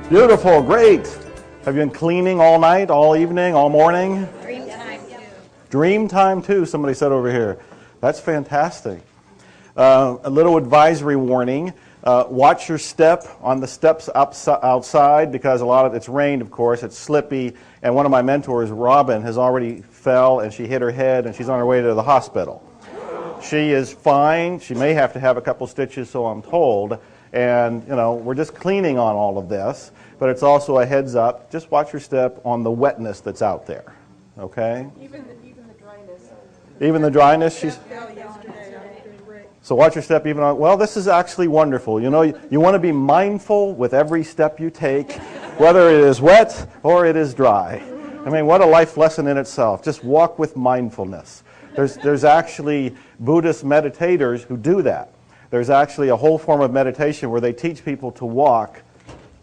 Beautiful, great. Have you been cleaning all night, all evening, all morning? Dream time too. Dream time too, somebody said over here. That's fantastic. A little advisory warning. Watch your step on the steps outside because it's rained, of course, it's slippy, and one of my mentors, Robin, has already fell and she hit her head and she's on her way to the hospital. She is fine. She may have to have a couple stitches, so I'm told. And, we're just cleaning on all of this, but it's also a heads up. Just watch your step on the wetness that's out there, okay? Even the dryness. Even the dryness? So watch your step even on, well, this is actually wonderful. You want to be mindful with every step you take, whether it is wet or it is dry. I mean, what a life lesson in itself. Just walk with mindfulness. There's actually Buddhist meditators who do that. There's actually a whole form of meditation where they teach people to walk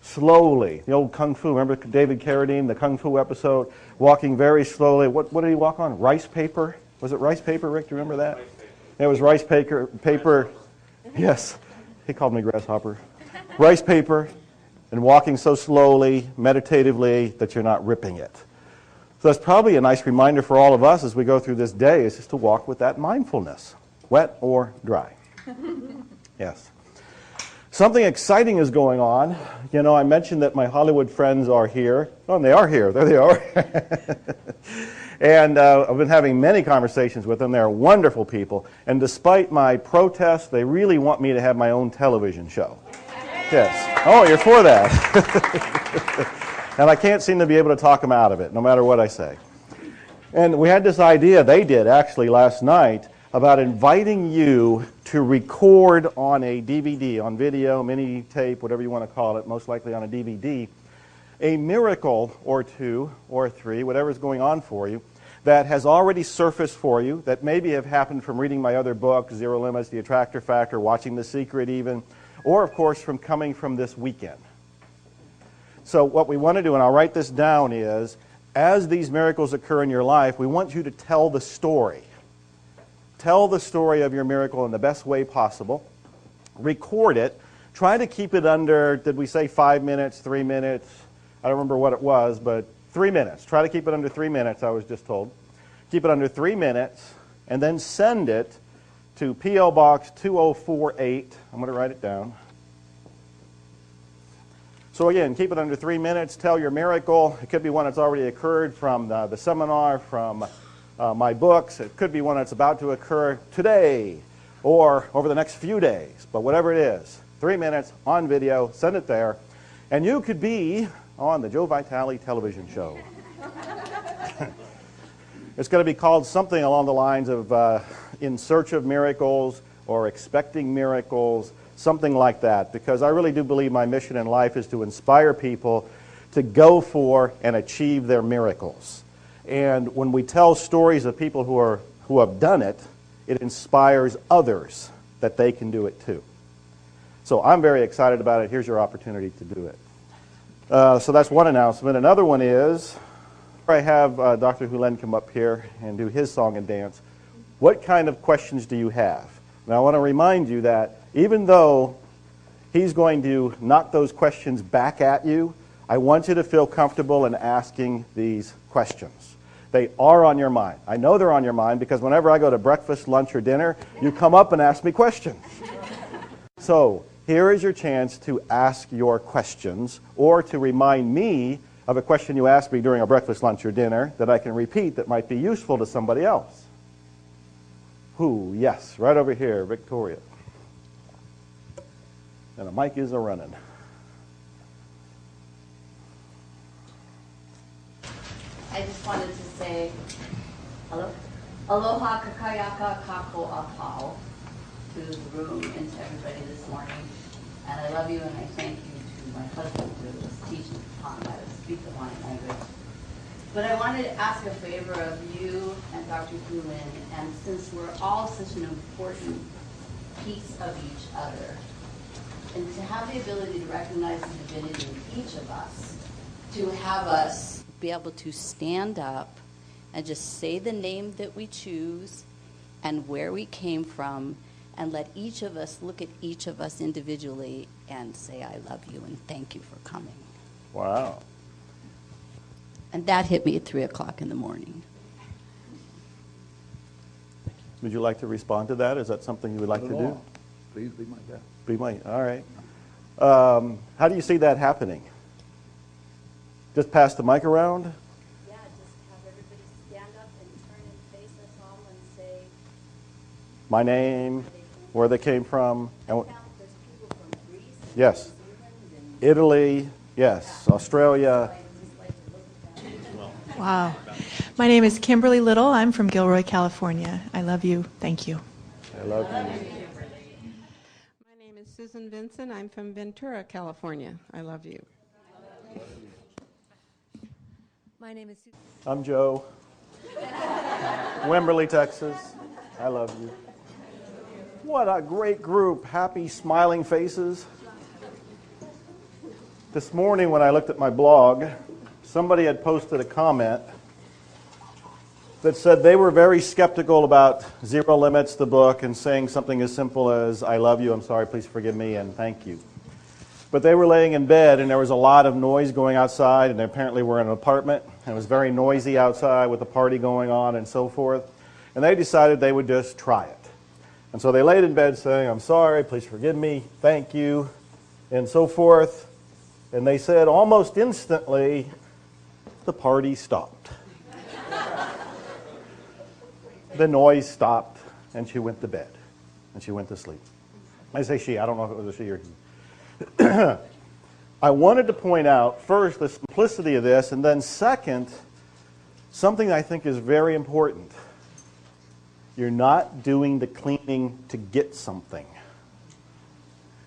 slowly. The old Kung Fu, remember David Carradine, the Kung Fu episode? Walking very slowly. What did he walk on? Rice paper? Was it rice paper, Rick? Do you remember that? It was rice paper. Yes. He called me grasshopper. Rice paper and walking so slowly, meditatively, that you're not ripping it. So that's probably a nice reminder for all of us as we go through this day, is just to walk with that mindfulness, wet or dry. Yes. Something exciting is going on. I mentioned that my Hollywood friends are here. Oh, and they are here. There they are. And I've been having many conversations with them. They're wonderful people. And despite my protest, they really want me to have my own television show. Yes. Oh, you're for that. And I can't seem to be able to talk them out of it, no matter what I say. And we had this idea, they did actually last night, about inviting you to record on a DVD, on video, mini tape, whatever you want to call it, most likely on a DVD, a miracle or two or three, whatever's going on for you, that has already surfaced for you, that maybe have happened from reading my other book, Zero Limits, The Attractor Factor, watching The Secret even, or of course from coming from this weekend. So what we want to do, and I'll write this down, is as these miracles occur in your life, we want you to tell the story. Tell the story of your miracle in the best way possible. Record it. Try to keep it under, did we say 5 minutes, 3 minutes? I don't remember what it was, but 3 minutes. Try to keep it under 3 minutes, I was just told. Keep it under 3 minutes, and then send it to P.O. Box 2048. I'm going to write it down. So again, keep it under 3 minutes. Tell your miracle. It could be one that's already occurred from the seminar, from my books. It could be one that's about to occur today or over the next few days. But whatever it is, 3 minutes on video, send it there. And you could be on the Joe Vitale television show. It's going to be called something along the lines of In Search of Miracles or Expecting Miracles, something like that, because I really do believe my mission in life is to inspire people to go for and achieve their miracles. And when we tell stories of people who have done it, it inspires others that they can do it too. So I'm very excited about it. Here's your opportunity to do it. So that's one announcement. Another one is, I have Dr. Hью Lin come up here and do his song and dance. What kind of questions do you have? Now I want to remind you that even though he's going to knock those questions back at you, I want you to feel comfortable in asking these questions. They are on your mind. I know they're on your mind because whenever I go to breakfast, lunch, or dinner, you come up and ask me questions. So here is your chance to ask your questions or to remind me of a question you asked me during a breakfast, lunch, or dinner that I can repeat that might be useful to somebody else. Who? Yes, right over here, Victoria. And the mic is a-running. I just wanted to say, hello? Aloha kakayaka kako apau to the room and to everybody this morning. And I love you and I thank you to my husband who was teaching upon how to speak the Hawaiian language. But I wanted to ask a favor of you and Dr. Hью Lin, and since we're all such an important piece of each other, and to have the ability to recognize the divinity in each of us, to have us be able to stand up and just say the name that we choose and where we came from, and let each of us look at each of us individually and say, I love you and thank you for coming. Wow. And that hit me at 3 o'clock in the morning. Would you like to respond to that? Is that something you would like to do? Please be my guest. Be my, all right. How do you see that happening? Just pass the mic around? Yeah, just have everybody stand up and turn and face us all and say, My name, where they came from. And there's people from Greece, and yes. New Zealand, Italy, yes. Australia. and I'd just like to look at that. Wow. My name is Kimberly Little. I'm from Gilroy, California. I love you. Thank you. I love you. My name is Susan Vincent. I'm from Ventura, California. I love you. My name is Susan. I'm Joe. Wimberley, Texas. I love you. What a great group. Happy, smiling faces. This morning when I looked at my blog, somebody had posted a comment that said they were very skeptical about Zero Limits, the book, and saying something as simple as, I love you, I'm sorry, please forgive me, and thank you. But they were laying in bed, and there was a lot of noise going outside, and they apparently were in an apartment, and it was very noisy outside with a party going on and so forth. And they decided they would just try it. And so they laid in bed saying, I'm sorry, please forgive me, thank you, and so forth. And they said almost instantly, the party stopped. The noise stopped, and she went to bed, and she went to sleep. I say she, I don't know if it was a she or he. I wanted to point out, first, the simplicity of this, and then second, something I think is very important. You're not doing the cleaning to get something.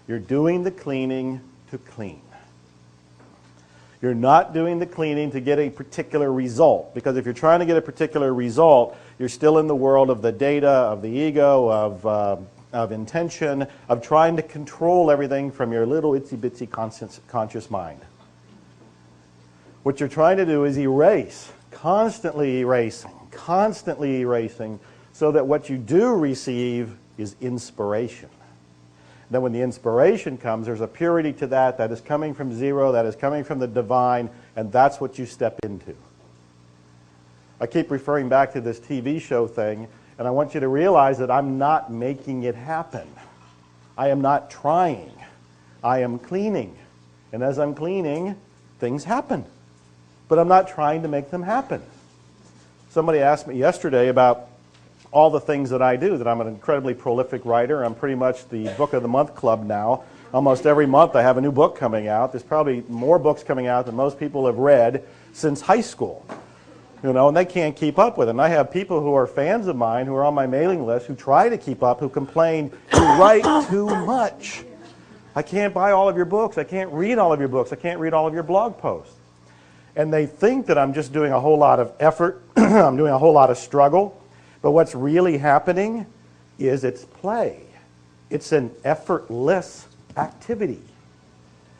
You're doing the cleaning to clean. You're not doing the cleaning to get a particular result, because if you're trying to get a particular result, you're still in the world of the data, of the ego, of intention, of trying to control everything from your little itsy-bitsy conscious mind. What you're trying to do is erase, constantly erasing, so that what you do receive is inspiration. Then when the inspiration comes, there's a purity to that is coming from zero, that is coming from the divine, and that's what you step into. I keep referring back to this TV show thing, and I want you to realize that I'm not making it happen. I am not trying. I am cleaning. And as I'm cleaning, things happen. But I'm not trying to make them happen. Somebody asked me yesterday about all the things that I do, that I'm an incredibly prolific writer. I'm pretty much the Book of the Month Club now. Almost every month I have a new book coming out. There's probably more books coming out than most people have read since high school. You know, and they can't keep up with it. And I have people who are fans of mine who are on my mailing list who try to keep up, who complain, you write too much. I can't buy all of your books. I can't read all of your books. I can't read all of your blog posts. And they think that I'm just doing a whole lot of effort. I'm doing a whole lot of struggle. But what's really happening is it's play. It's an effortless activity.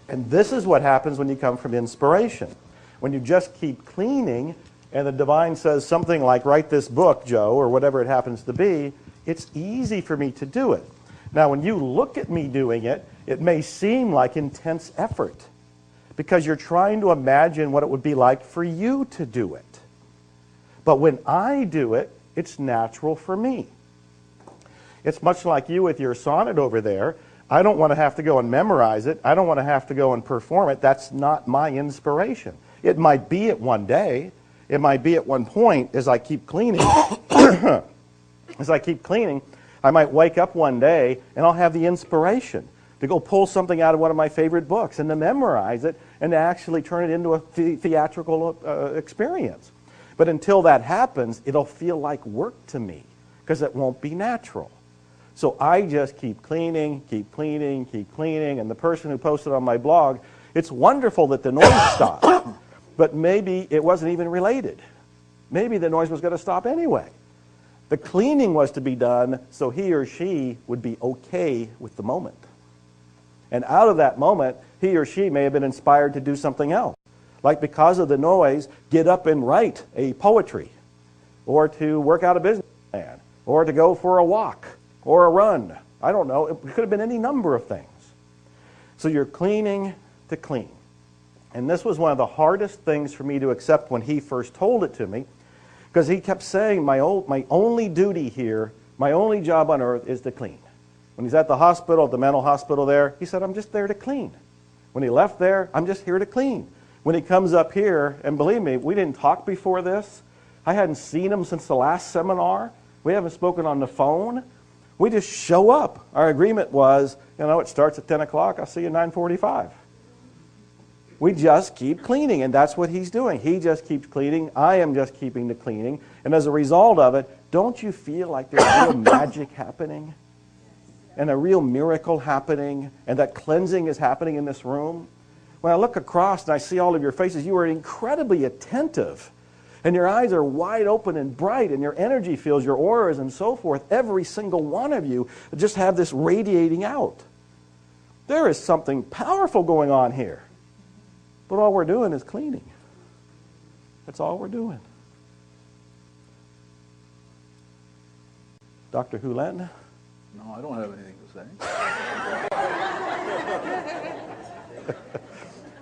And this is what happens when you come from inspiration. When you just keep cleaning, and the divine says something like, write this book, Joe, or whatever it happens to be, it's easy for me to do it. Now, when you look at me doing it, it may seem like intense effort, because you're trying to imagine what it would be like for you to do it. But when I do it, it's natural for me. It's much like you with your sonnet over there. I don't want to have to go and memorize it. I don't want to have to go and perform it. That's not my inspiration. It might be at one day. It might be at one point as I keep cleaning. I might wake up one day and I'll have the inspiration to go pull something out of one of my favorite books and to memorize it and to actually turn it into a theatrical experience. But until that happens, it'll feel like work to me because it won't be natural. So I just keep cleaning, and the person who posted on my blog, it's wonderful that the noise stopped, but maybe it wasn't even related. Maybe the noise was going to stop anyway. The cleaning was to be done so he or she would be okay with the moment. And out of that moment, he or she may have been inspired to do something else. Like because of the noise, get up and write a poetry, or to work out a business plan, or to go for a walk, or a run. I don't know. It could have been any number of things. So you're cleaning to clean. And this was one of the hardest things for me to accept when he first told it to me, because he kept saying, my only duty here, my only job on earth is to clean. When he's at the hospital, at the mental hospital there, he said, I'm just there to clean. When he left there, I'm just here to clean. When he comes up here, and believe me, we didn't talk before this. I hadn't seen him since the last seminar. We haven't spoken on the phone. We just show up. Our agreement was, it starts at 10 o'clock. I'll see you at 9:45. We just keep cleaning, and that's what he's doing. He just keeps cleaning. I am just keeping the cleaning. And as a result of it, don't you feel like there's real magic happening? And a real miracle happening? And that cleansing is happening in this room? When I look across and I see all of your faces, you are incredibly attentive. And your eyes are wide open and bright, and your energy fields, your auras and so forth, every single one of you just have this radiating out. There is something powerful going on here. But all we're doing is cleaning. That's all we're doing. Dr. Hью Lin? No, I don't have anything to say.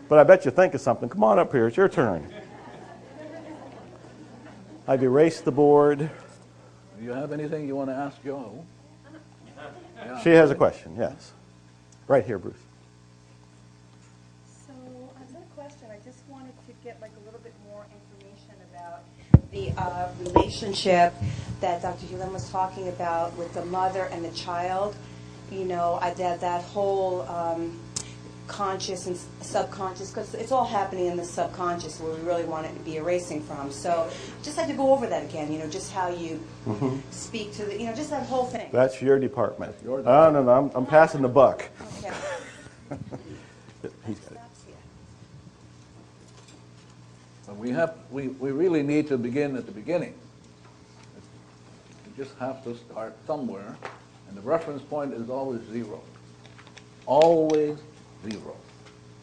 But I bet you think of something. Come on up here. It's your turn. I've erased the board. Do you have anything you want to ask Joe? Yeah. She has a question, yes. Right here, Bruce. So I've got a question. I just wanted to get a little bit more information about the relationship that Dr. Hью Lin was talking about with the mother and the child. That whole conscious and subconscious, because it's all happening in the subconscious where we really want it to be erasing from. So just had to go over that again, just how you speak to the, just that whole thing. That's your department. Oh, no, I'm passing the buck. Okay. He's got it. We really need to begin at the beginning. We just have to start somewhere, and the reference point is always zero. Always zero.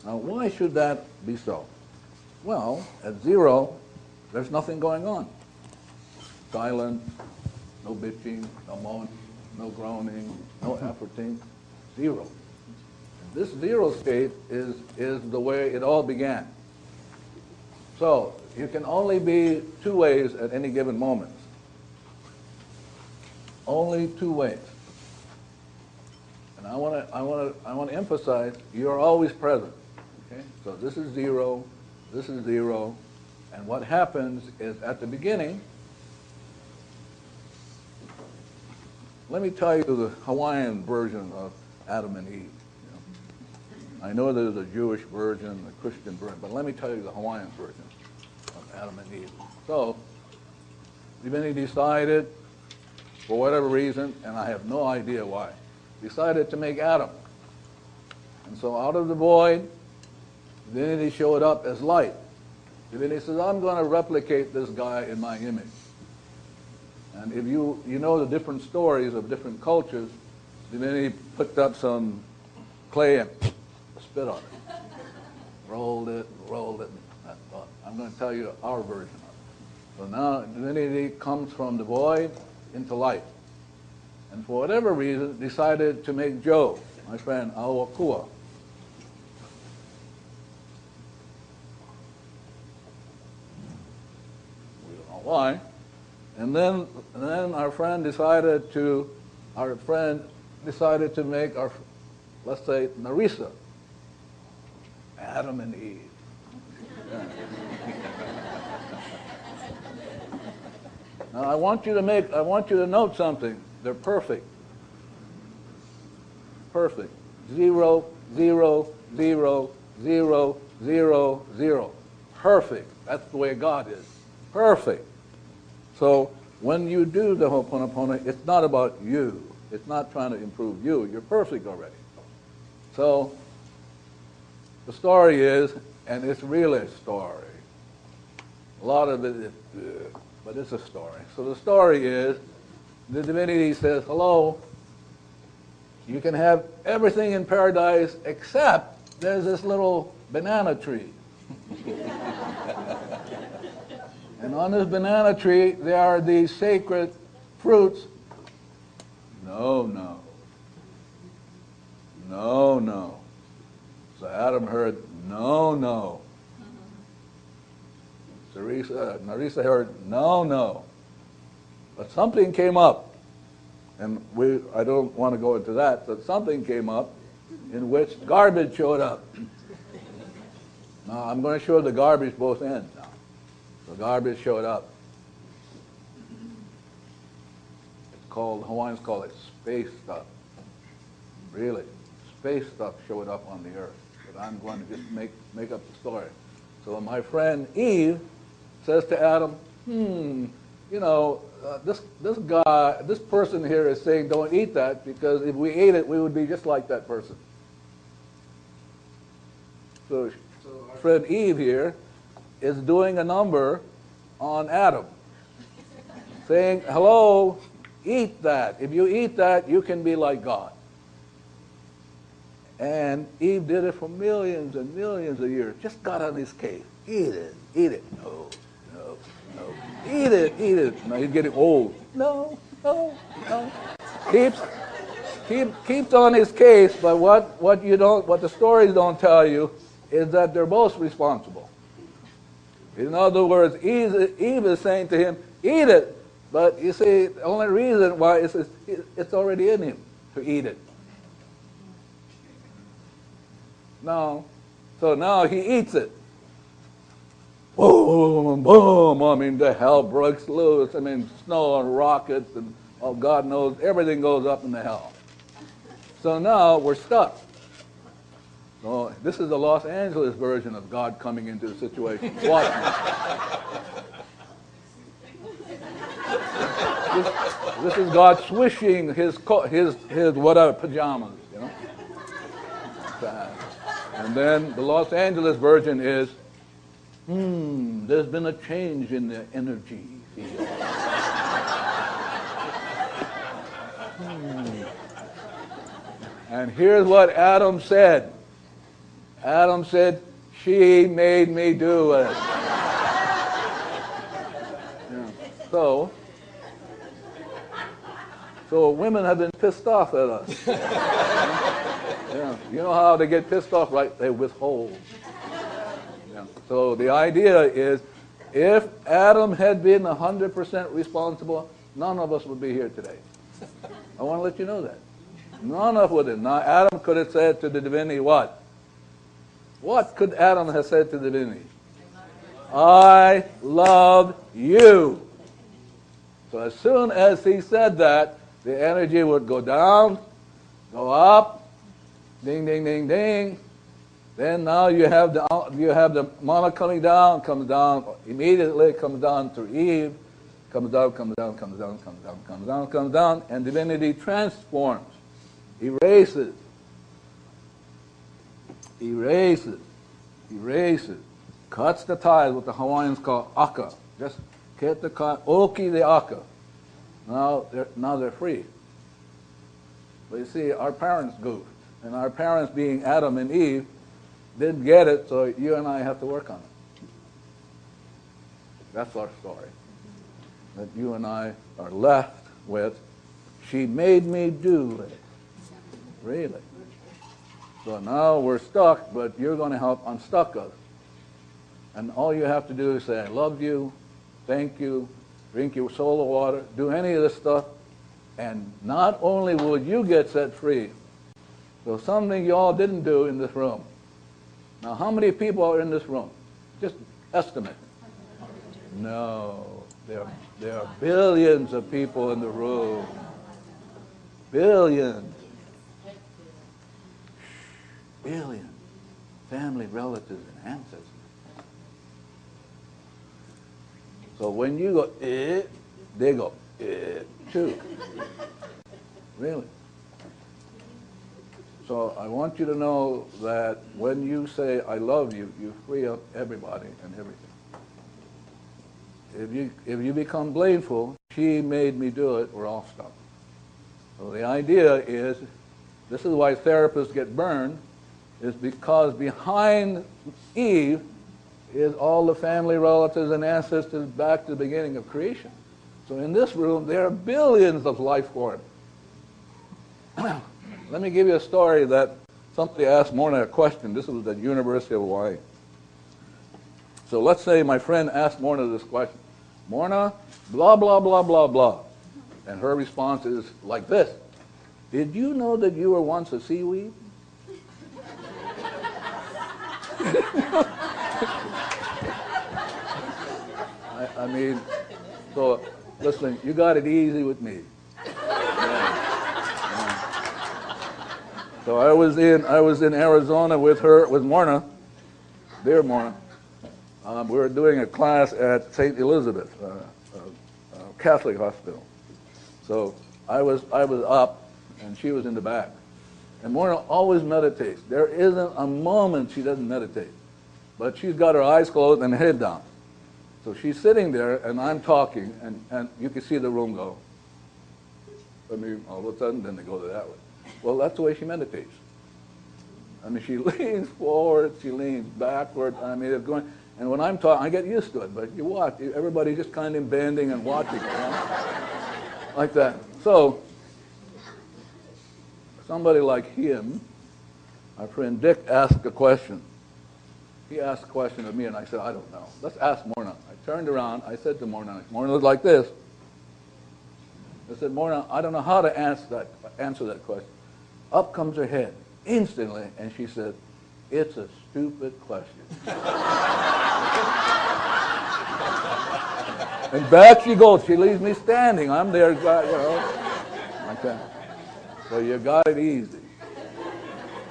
Now, why should that be so? Well, at zero, there's nothing going on. Silence, no bitching, no moaning, no groaning, no efforting, zero. And this zero state is the way it all began. So, you can only be two ways at any given moment. Only two ways. And I want to emphasize, you're always present. Okay? So this is zero, and what happens is at the beginning, let me tell you the Hawaiian version of Adam and Eve. I know there's a Jewish version, a Christian version, but let me tell you the Hawaiian version of Adam and Eve. So, divinity decided, for whatever reason, and I have no idea why, decided to make Adam. And so out of the void, divinity showed up as light. Divinity says, I'm going to replicate this guy in my image. And if you know the different stories of different cultures, divinity picked up some clay and spit on it. rolled it. I thought, I'm going to tell you our version of it. So now divinity comes from the void into light. And for whatever reason, decided to make Joe, my friend, Aoakua. We don't know why. And then our friend decided to make our, let's say, Narisa, Adam and Eve. Yeah. Now I want you to note something. They're perfect. Perfect. 0, 0, 0, 0, 0, 0. Perfect. That's the way God is. Perfect. So when you do the Ho'oponopono, it's not about you. It's not trying to improve you. You're perfect already. So the story is, and it's really a story. A lot of it is, but it's a story. So the story is, the divinity says, hello, you can have everything in paradise except there's this little banana tree. And on this banana tree, there are these sacred fruits. No, no. No, no. So Adam heard, no, no. Narisa heard, no, no. But something came up, and I don't want to go into that, but something came up in which garbage showed up. Now, I'm going to show the garbage both ends now. The garbage showed up. Hawaiians call it space stuff. Really, space stuff showed up on the earth. But I'm going to just make up the story. So my friend Eve says to Adam, this person here is saying don't eat that because if we ate it, we would be just like that person. So our friend Eve here is doing a number on Adam, saying, hello, eat that. If you eat that, you can be like God. And Eve did it for millions and millions of years. Just got on his case. Eat it, eat it. No, no, no. Eat it, eat it. Now he's getting old. No, no, no. Keeps on his case, but what the stories don't tell you is that they're both responsible. In other words, Eve is saying to him, eat it. But you see, the only reason why is it's already in him to eat it. No. So now he eats it. Boom, boom. I mean, the hell breaks loose. I mean, snow and rockets and, oh, God knows, everything goes up in the hell. So now we're stuck. So this is the Los Angeles version of God coming into the situation. Watch me. This is God swishing his whatever pajamas, you know. And then the Los Angeles version is, there's been a change in the energy field. And here's what Adam said. Adam said, she made me do it. Yeah. So women have been pissed off at us. Yeah. You know how they get pissed off, right? They withhold. Yeah. So the idea is, if Adam had been 100% responsible, none of us would be here today. I want to let you know that. None of us would. Now, Adam could have said to the divinity what? What could Adam have said to the divinity? I love you. So as soon as he said that, the energy would go down, go up, ding, ding, ding, ding. Then now you have the mana coming down, comes down immediately, comes down to Eve, comes down, comes down, comes down, comes down, comes down, comes down, and divinity transforms, erases, cuts the ties, what the Hawaiians call aka. Just get the cut, oki the aka. Now they're free. But you see, our parents goofed, and our parents, being Adam and Eve, didn't get it, so you and I have to work on it. That's our story. That you and I are left with, she made me do it. Really. So now we're stuck, but you're going to help unstuck us. And all you have to do is say, I love you, thank you, drink your soul of water, do any of this stuff, and not only will you get set free, so something you all didn't do in this room. Now, how many people are in this room? Just estimate. No, there are billions of people in the room. Billions. Billions. Family, relatives, and ancestors. So when you go, they go, too. Really. So I want you to know that when you say, I love you, you free up everybody and everything. If you become blameful, she made me do it, we're all stuck. So the idea is, this is why therapists get burned, is because behind Eve is all the family, relatives, and ancestors back to the beginning of creation. So in this room, there are billions of life forms. Let me give you a story that somebody asked more than a question. This was at the University of Hawaii. So let's say my friend asked Morna this question. Morna, blah, blah, blah, blah, blah. And her response is like this. Did you know that you were once a seaweed? I mean, so listen, you got it easy with me. So I was in Arizona with Morna, dear Morna. We were doing a class at St. Elizabeth, Catholic hospital. So I was up, and she was in the back. And Morna always meditates. There isn't a moment she doesn't meditate. But she's got her eyes closed and head down. So she's sitting there, and I'm talking, and you can see the room go. I mean, all of a sudden, then they go to that way. Well, that's the way she meditates. I mean, she leans forward, she leans backward. I mean, it's going. And when I'm talking, I get used to it. But you watch, everybody's just kind of bending and watching, like that. So somebody like him, our friend Dick, asked a question. He asked a question of me, and I said, I don't know. Let's ask Morna. I turned around. I said to Morna looked like this. I said, Morna, I don't know how to answer that question. Up comes her head instantly, and she said, it's a stupid question. And back she goes. She leaves me standing. I'm there, like that. So you got it easy.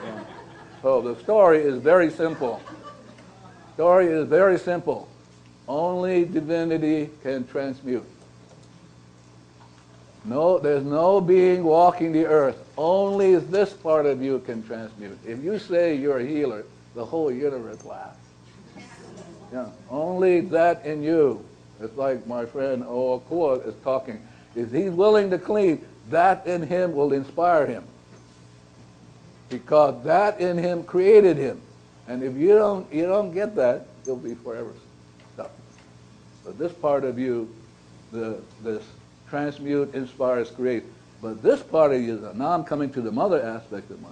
Yeah. So the story is very simple. Story is very simple. Only divinity can transmute. No, there's no being walking the earth. Only this part of you can transmute. If you say you're a healer, the whole universe laughs. Yeah, only that in you. It's like my friend Oakua is talking. If he's willing to clean, that in him will inspire him. Because that in him created him. And if you don't get that, you'll be forever stuck. But this part of you, this transmute, inspires, create. But this part of you, now I'm coming to the mother aspect of mine.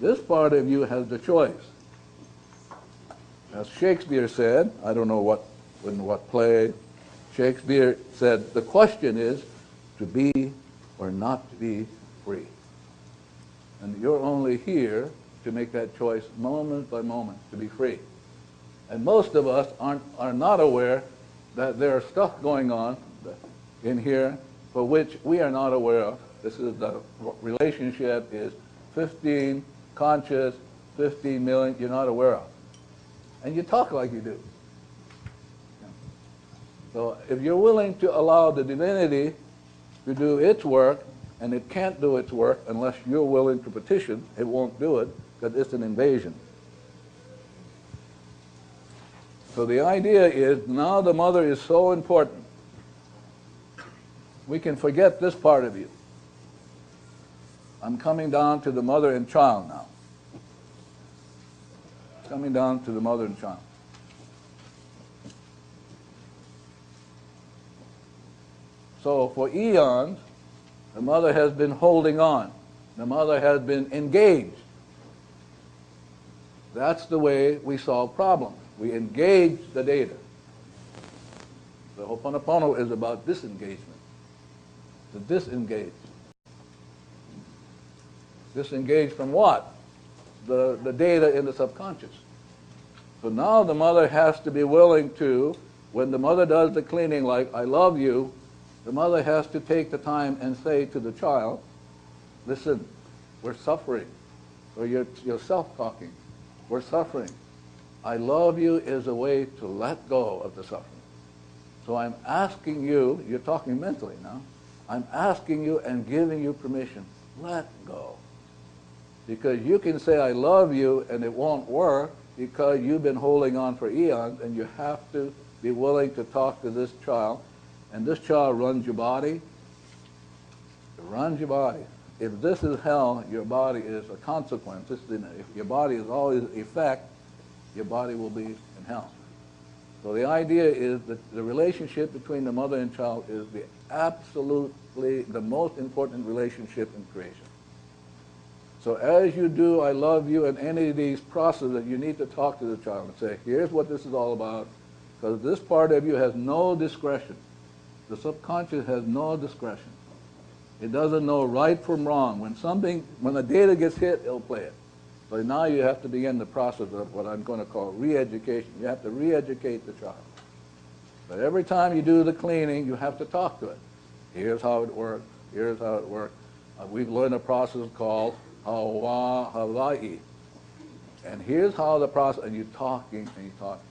This part of you has the choice. As Shakespeare said, I don't know what play, Shakespeare said, the question is to be or not to be free. And you're only here to make that choice moment by moment, to be free. And most of us are not aware that there's stuff going on in here for which we are not aware of. This is the relationship is 15 conscious, 15 million you're not aware of. And you talk like you do. So if you're willing to allow the divinity to do its work, and it can't do its work unless you're willing to petition, it won't do it because it's an invasion. So the idea is now the mother is so important. We can forget this part of you. I'm coming down to the mother and child now. Coming down to the mother and child. So for eons, the mother has been holding on. The mother has been engaged. That's the way we solve problems. We engage the data. The Ho'oponopono is about disengagement. To disengage. Disengage from what? The data in the subconscious. So now the mother has to be willing to, when the mother does the cleaning like, I love you, the mother has to take the time and say to the child, listen, we're suffering. Or you're self-talking. We're suffering. I love you is a way to let go of the suffering. So I'm asking you, you're talking mentally now, I'm asking you and giving you permission, let go. Because you can say I love you and it won't work because you've been holding on for eons, and you have to be willing to talk to this child. And this child runs your body. It runs your body. If this is hell, your body is a consequence. If your body is always effect, your body will be in hell. So the idea is that the relationship between the mother and child is absolutely the most important relationship in creation. So as you do I love you and any of these processes, you need to talk to the child and say, here's what this is all about. because this part of you has no discretion. The subconscious has no discretion. It doesn't know right from wrong. When the data gets hit, it'll play it. So now you have to begin the process of what I'm going to call re-education. You have to re-educate the child. But every time you do the cleaning, you have to talk to it. Here's how it works. Here's how it works. We've learned a process called Hawaii. And here's how the process, and you're talking and you talk.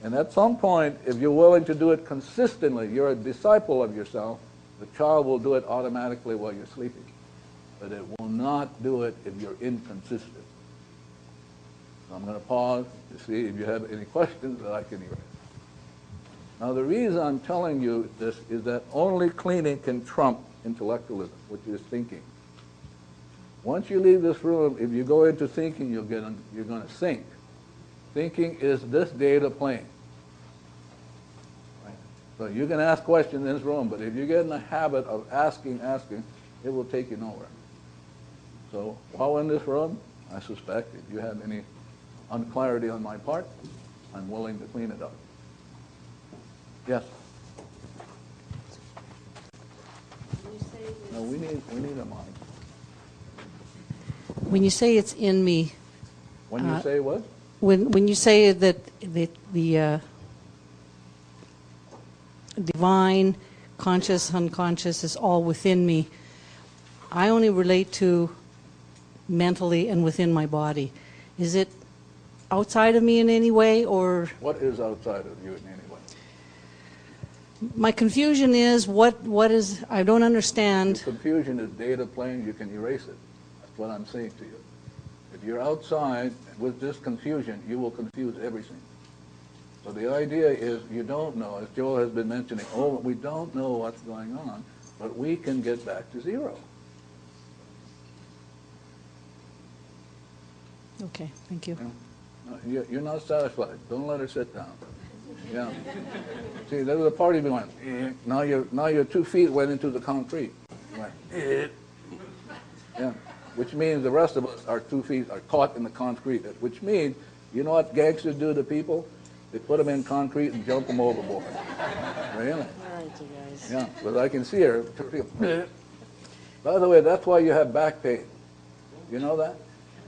And at some point, if you're willing to do it consistently, you're a disciple of yourself, the child will do it automatically while you're sleeping. But it will not do it if you're inconsistent. So I'm going to pause to see if you have any questions that I can erase. Now the reason I'm telling you this is that only cleaning can trump intellectualism, which is thinking. Once you leave this room, if you go into thinking, you're going to think. Thinking is this data plane. Right? So you can ask questions in this room, but if you get in the habit of asking, it will take you nowhere. So while in this room, I suspect if you have any unclarity on my part, I'm willing to clean it up. Yes? No, we need a mic. When you say it's in me, When you say what? when you say that the divine, conscious, unconscious is all within me, I only relate to mentally and within my body. Is it outside of me in any way, or? What is outside of you in any way? My confusion is what is, I don't understand. Your confusion is data plane, you can erase it. That's what I'm saying to you. If you're outside with this confusion, you will confuse everything. So the idea is you don't know, as Joel has been mentioning, we don't know what's going on, but we can get back to zero. Okay, thank you. No, you're not satisfied. Don't let her sit down. Yeah. See, there was a party going. Now your 2 feet went into the concrete. Went, yeah. Which means the rest of us, our 2 feet are caught in the concrete. Which means, you know what gangsters do to people? They put them in concrete and jump them overboard. Really? All right, you guys. Yeah, but I can see her. By the way, that's why you have back pain. You know that?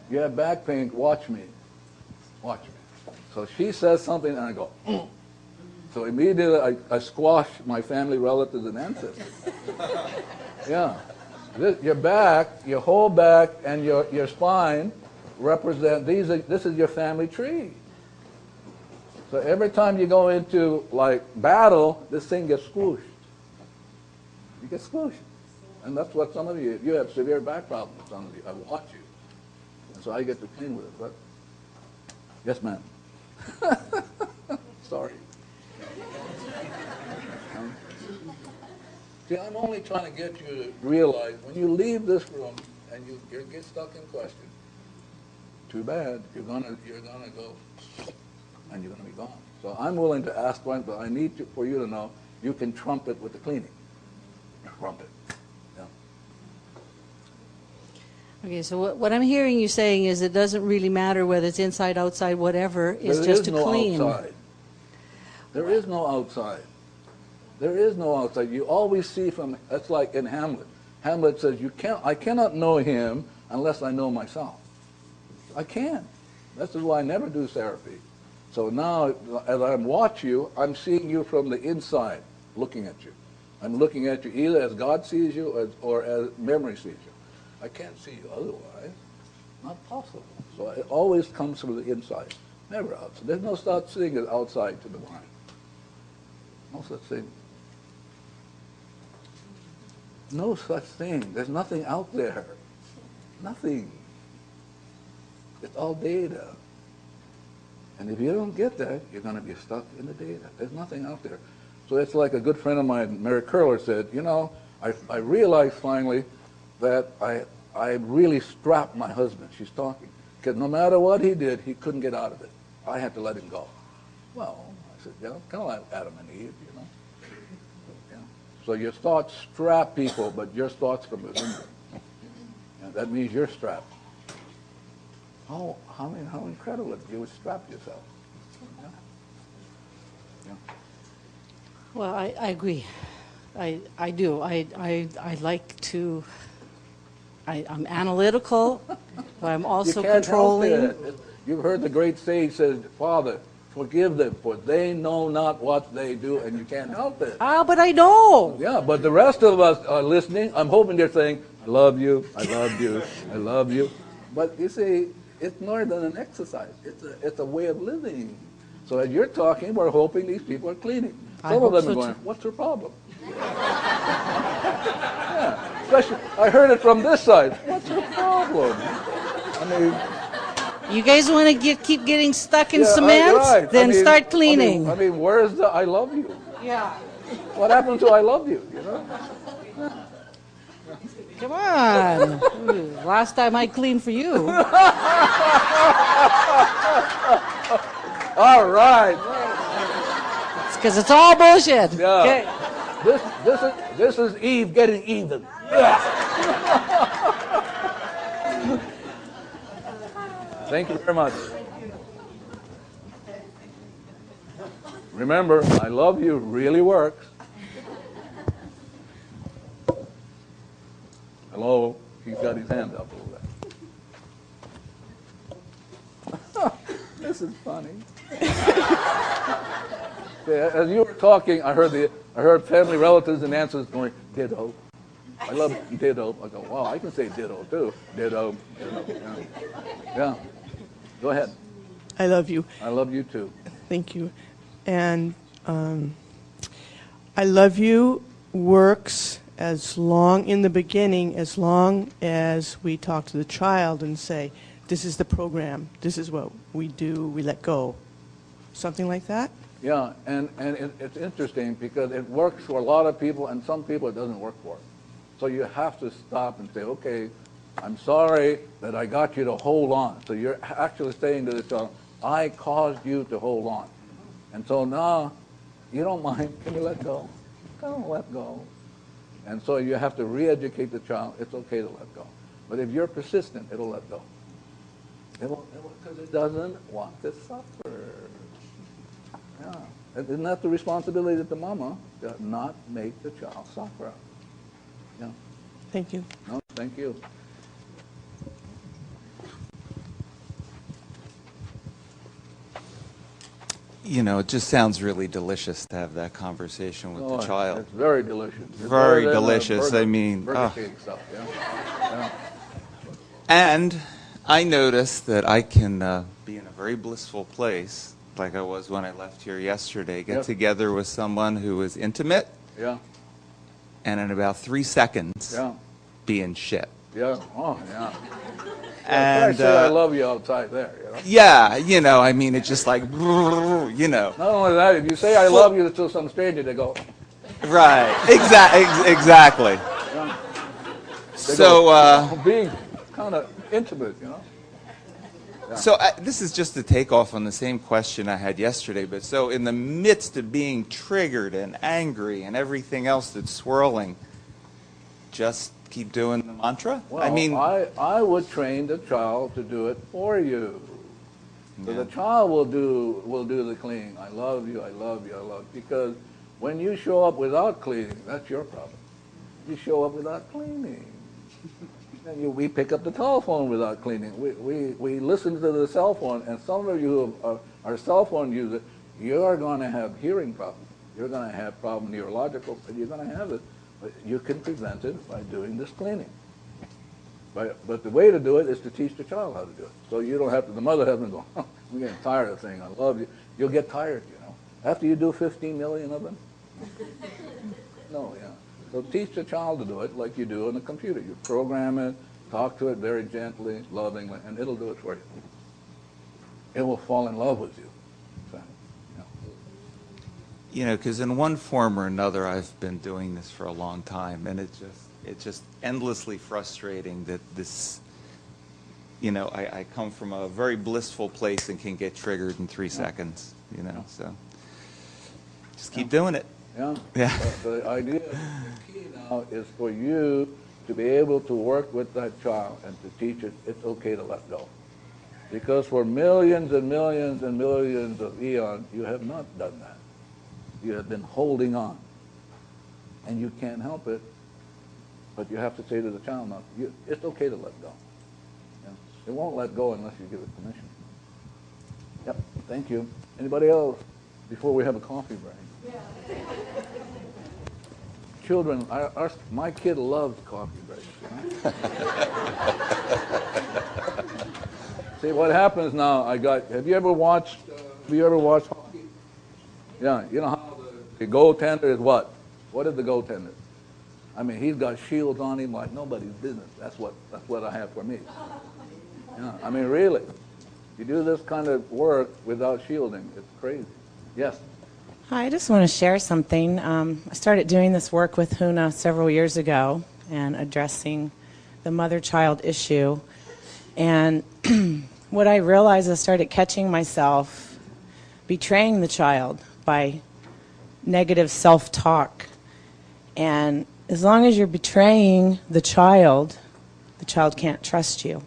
You have back pain, watch me. Watch me. So she says something and I go, So immediately I squash my family relatives and ancestors. Yeah. Your back, your whole back and your spine represent, this is your family tree. So every time you go into like battle, this thing gets squooshed. You get squooshed. And that's what some of you have severe back problems, some of you. I watch you. And so I get to clean with it. But yes, ma'am. Sorry. See, I'm only trying to get you to realize when you leave this room and you get stuck in question, too bad, you're gonna go and you're gonna be gone. So I'm willing to ask one, but I need for you to know you can trump it with the cleaning. Trump it. Yeah. Okay, so what I'm hearing you saying is it doesn't really matter whether it's inside, outside, whatever. It's just to clean. Outside. There is no outside. There is no outside. You always see from, that's like in Hamlet. Hamlet says, I cannot know him unless I know myself. I can't. This is why I never do therapy. So now, as I watch you, I'm seeing you from the inside, looking at you. I'm looking at you either as God sees you or as memory sees you. I can't see you otherwise. Not possible. So it always comes from the inside, never outside. There's no such thing as outside to the mind. No such thing. No such thing. There's nothing out there. Nothing. It's all data. And if you don't get that, you're going to be stuck in the data. There's nothing out there. So it's like a good friend of mine, Mary Curler, said, you know, I realized finally that I really strapped my husband. She's talking. Because no matter what he did, he couldn't get out of it. I had to let him go. Well, I said, yeah, kind of like Adam and Eve, you know. Yeah. So your thoughts strap people, but your thoughts from within you. And that means you're strapped. How incredible if you would strap yourself. Yeah. Well, I agree. I do. I like to. I'm analytical, but I'm also You can't controlling. help it. You've heard the great sage says, Father, forgive them, for they know not what they do, and you can't help it. Ah, but I know. Yeah, but the rest of us are listening. I'm hoping they're saying, I love you, I love you, I love you. But you see, it's more than an exercise. It's a way of living. So as you're talking, we're hoping these people are cleaning. Some of them are going, what's their problem? Yeah, especially, I heard it from this side. What's their problem? I mean, You guys want to keep getting stuck in yeah, cement? right. Then start cleaning. I mean, where's the I love you? Yeah. What happened to I love you, you know? Come on. Last time I cleaned for you. All right. It's because it's all bullshit. Yeah. Okay. This is Eve getting even. Yeah. Thank you very much. Remember, I love you really works. Hello? He's got his hand up a little bit. This is funny. As you were talking, I heard family relatives and aunts going, ditto. I love ditto. I go, wow, I can say ditto too. Ditto. Yeah. Go ahead. I love you. I love you too. Thank you. And I love you works as long in the beginning, as long as we talk to the child and say, this is the program, this is what we do, we let go. Something like that? Yeah, and it's interesting because it works for a lot of people, and some people it doesn't work for. So you have to stop and say, okay, I'm sorry that I got you to hold on. So you're actually saying to the child, I caused you to hold on. And so now, you don't mind, can you let go? Don't let go. And so you have to re-educate the child, it's okay to let go. But if you're persistent, it'll let go. Because it doesn't want to suffer. Yeah. Isn't that the responsibility of the mama, to not make the child suffer? Yeah. Thank you. No, thank you. You know, it just sounds really delicious to have that conversation with the child. It's very delicious. It's Very better than delicious. Burger, I mean, Burger King stuff, yeah. Yeah. And I noticed that I can be in a very blissful place, like I was when I left here yesterday, get together with someone who is intimate, Yeah. and in about 3 seconds, Yeah. be in shit. Yeah. Oh, yeah. And I say I love you outside there, you know. yeah, you know, I mean, it's just like, you know. Not only that, if you say I love you to some stranger, they go. Right. Exactly. Yeah. They So, go, being kind of intimate, you know. Yeah. So this is just to take off on the same question I had yesterday, but so in the midst of being triggered and angry and everything else that's swirling, just keep doing the mantra? Well, I mean, I would train the child to do it for you. So the child will do the cleaning. I love you, I love you, I love you. Because when you show up without cleaning, that's your problem. You show up without cleaning. And we pick up the telephone without cleaning. We listen to the cell phone, and some of you who are cell phone users, you're going to have hearing problems. You're going to have problem neurological, but you're going to have it. But you can prevent it by doing this cleaning. But the way to do it is to teach the child how to do it. So you don't have to, the mother has to go, oh, I'm getting tired of saying I love you. You'll get tired, you know. After you do 15 million of them. No, yeah. So teach the child to do it like you do on the computer. You program it, talk to it very gently, lovingly, and it'll do it for you. It will fall in love with you. So, you know, because in one form or another, I've been doing this for a long time, and it's just endlessly frustrating that this, you know, I come from a very blissful place and can get triggered in 3 seconds, you know, so just keep doing it. Yeah. Yeah. The idea, the key now is for you to be able to work with that child and to teach it it's okay to let go. Because for millions and millions and millions of eons, you have not done that. You have been holding on. And you can't help it, but you have to say to the child, no, it's okay to let go. You know, it won't let go unless you give it permission. Yep, thank you. Anybody else before we have a coffee break? Yeah. Children, my kid loves coffee breaks. You know? See what happens now? Have you ever watched hockey? Yeah, you know how the goaltender is what? What is the goaltender? I mean, he's got shields on him like nobody's business. That's what I have for me. Yeah, I mean, really. You do this kind of work without shielding, it's crazy. Yes? Hi, I just want to share something. I started doing this work with Huna several years ago and addressing the mother-child issue. And what I realized, I started catching myself betraying the child by negative self-talk. And as long as you're betraying the child can't trust you.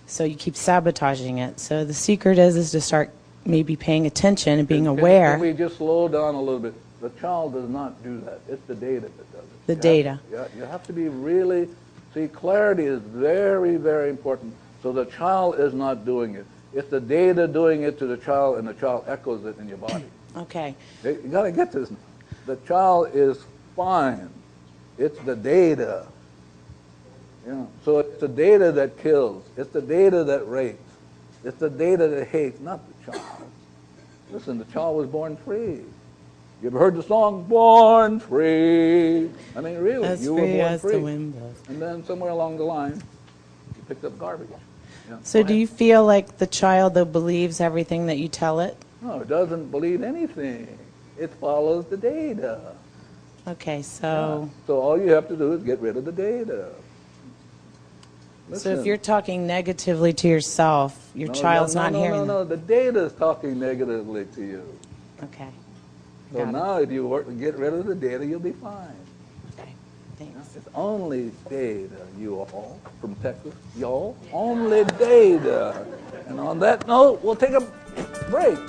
So you keep sabotaging it. So the secret is to start maybe paying attention and being aware. Can we just slow down a little bit? The child does not do that. It's the data that does it. The data. You have to be really, see, clarity is very, very important. So the child is not doing it. It's the data doing it to the child, and the child echoes it in your body. Okay. You got to get this. The child is fine. It's the data. Yeah. So it's the data that kills. It's the data that rapes. It's the data that hates, not the child. Listen, the child was born free. You ever heard the song, Born Free? I mean, really, As you were free born as free. the wind blows. And then somewhere along the line, you picked up garbage. Yeah. So do you feel like the child, though, believes everything that you tell it? No, it doesn't believe anything. It follows the data. Okay, so... Yeah. So all you have to do is get rid of the data. Listen. So if you're talking negatively to yourself, your child's not hearing No, the data is talking negatively to you. Okay. So now if you work to get rid of the data, you'll be fine. Okay, thanks. It's only data, you all, from Texas. Y'all, only data. And on that note, we'll take a break.